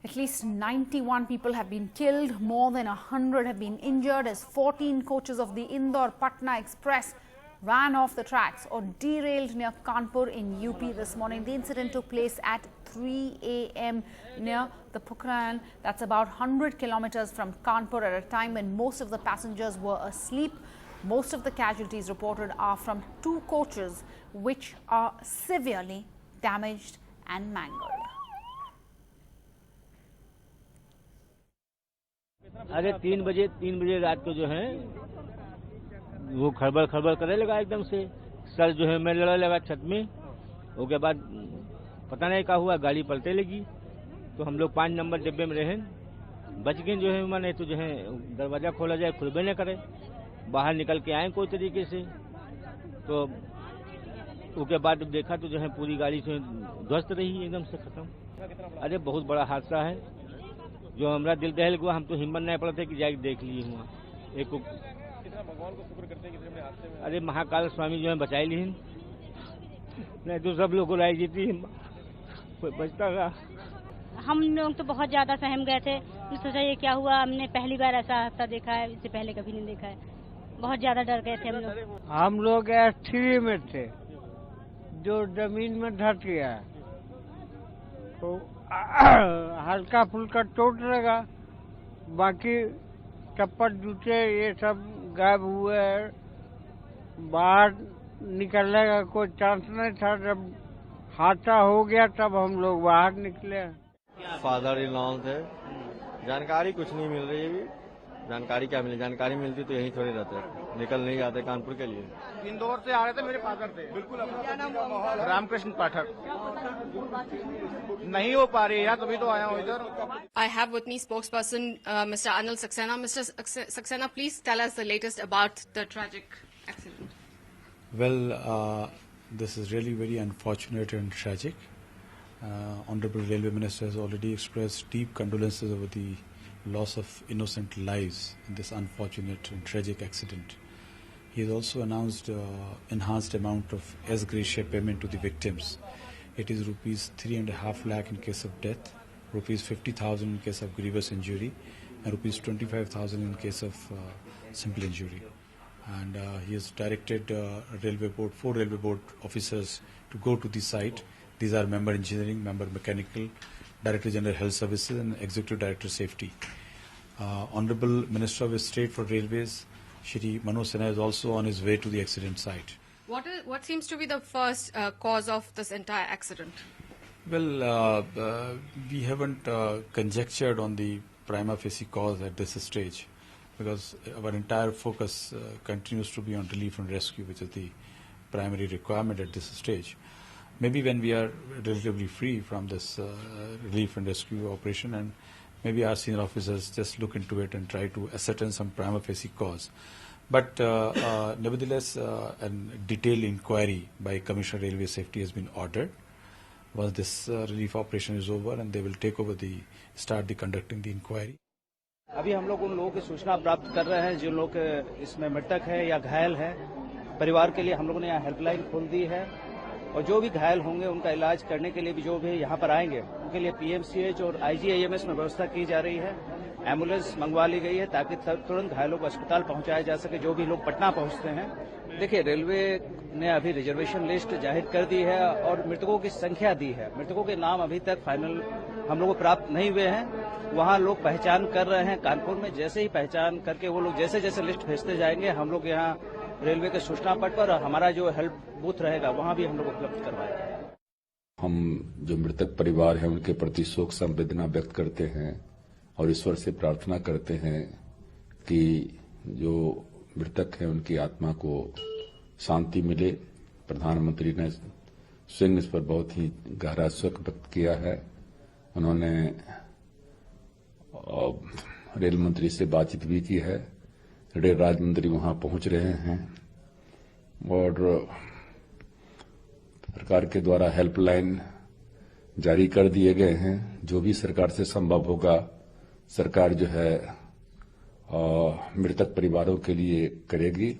At least 91 people have been killed, more than 100 have been injured as 14 coaches of the Indore-Patna Express ran off the tracks or derailed near Kanpur in UP this morning. The incident took place at 3 a.m. near the Pokhran, that's about 100 kilometers from Kanpur, at a time when most of the passengers were asleep. Most of the casualties reported are from 2 coaches which are severely damaged and mangled. अरे 3 बजे रात को जो है वो खड़बड़ करे लगा एकदम से। सर जो है मैं लड़ा लगा छत में। उसके बाद पता नहीं क्या हुआ, गाड़ी पलटे लगी तो हम लोग 5 नंबर डिब्बे में रहे, बच गए जो है। माने तो जो है दरवाजा खोला जाए खुलबे न करे, बाहर निकल के आए कोई तरीके से। तो उसके बाद देखा तो जो है पूरी गाड़ी से ध्वस्त रही, एकदम से खत्म। अरे बहुत बड़ा हादसा है, जो हमारा दिल दहल हुआ। हम तो हिम्मत नहीं पड़ा था कि जाके देख लिए हुआ एक को। भगवान को शुक्र करते हैं कि हादसे में अरे महाकाल स्वामी जो है बचाई ली, नहीं तो सब लोग को लाई जीती कोई बचता था। हम लोग तो बहुत ज्यादा सहम गए थे, सोचा ये क्या हुआ, हमने पहली बार ऐसा हादसा देखा है, इससे पहले कभी नहीं देखा है। बहुत ज्यादा डर गए थे हम लोग। हम लोग S3 में थे, जो जमीन में धस गया तो हल्का फुल्का चोट लगा, बाकी चप्पल जूते ये सब गायब हुए हैं। बाहर निकलने का कोई चांस नहीं था। जब हादसा हो गया तब हम लोग बाहर निकले। फादर इन लॉ थे, जानकारी कुछ नहीं मिल रही है। जानकारी क्या मिली, जानकारी मिलती तो यहीं थोड़ी रहते, निकल नहीं जाते कानपुर के लिए। इंदौर से आ रहे थे, मेरे फादर थे। बिल्कुल रामकृष्ण पाठक। नहीं हो पा रही है, तभी तो आया हूँ इधर। I have with me spokesperson Mr. Anil Saxena. Mr. Saxena, please tell us the latest about the tragic accident. Well, this is really very unfortunate and tragic. Honorable Railway Minister has already expressed deep condolences over the loss of innocent lives in this unfortunate and tragic accident. He has also announced enhanced amount of ex gratia payment to the victims. It is rupees 3.5 lakh in case of death, rupees 50,000 in case of grievous injury, and rupees 25,000 in case of simple injury. And he has directed four railway board officers to go to the site. These are member engineering, member mechanical, Director General Health Services and Executive Director Safety. Honorable Minister of State for Railways, Shri Manoj Sinha, is also on his way to the accident site. What seems to be the first cause of this entire accident? Well, we haven't conjectured on the prima facie cause at this stage, because our entire focus continues to be on relief and rescue, which is the primary requirement at this stage. Maybe when we are relatively free from this relief and rescue operation, and maybe our senior officers just look into it and try to ascertain some prima facie cause. But nevertheless, a detailed inquiry by Commissioner Railway Safety has been ordered. Once this relief operation is over, and they will take over start conducting the inquiry. अभी हम लोग उन लोगों की सूचना प्राप्त कर रहे हैं जो लोग इसमें मृतक है या घायल है। परिवार के लिए हम लोगों ने यहाँ हेल्पलाइन खोल दी है, और जो भी घायल होंगे उनका इलाज करने के लिए भी जो भी यहाँ पर आएंगे उनके लिए PMCH और IGIMS में व्यवस्था की जा रही है। एम्बुलेंस मंगवा ली गई है ताकि तुरंत घायलों को अस्पताल पहुंचाया जा सके जो भी लोग पटना पहुंचते हैं। देखिए, रेलवे ने अभी रिजर्वेशन लिस्ट जाहिर कर दी है और मृतकों की संख्या दी है। मृतकों के नाम अभी तक फाइनल हम लोगों को प्राप्त नहीं हुए हैं। वहाँ लोग पहचान कर रहे हैं कानपुर में। जैसे ही पहचान करके वो लोग जैसे जैसे लिस्ट भेजते जाएंगे, हम लोग यहाँ रेलवे के सूचना पट पर हमारा जो हेल्प बूथ रहेगा वहाँ भी हम लोग उपलब्ध करवाएंगे। हम जो मृतक परिवार है उनके प्रति शोक संवेदना व्यक्त करते हैं और ईश्वर से प्रार्थना करते हैं कि जो मृतक है उनकी आत्मा को शांति मिले। प्रधानमंत्री ने स्वयं इस पर बहुत ही गहरा शोक व्यक्त किया है। उन्होंने रेल मंत्री से बातचीत भी की है। रेल राज्य मंत्री वहां पहुंच रहे हैं और सरकार के द्वारा हेल्पलाइन जारी कर दिए गए हैं। जो भी सरकार से संभव होगा सरकार जो है मृतक परिवारों के लिए करेगी।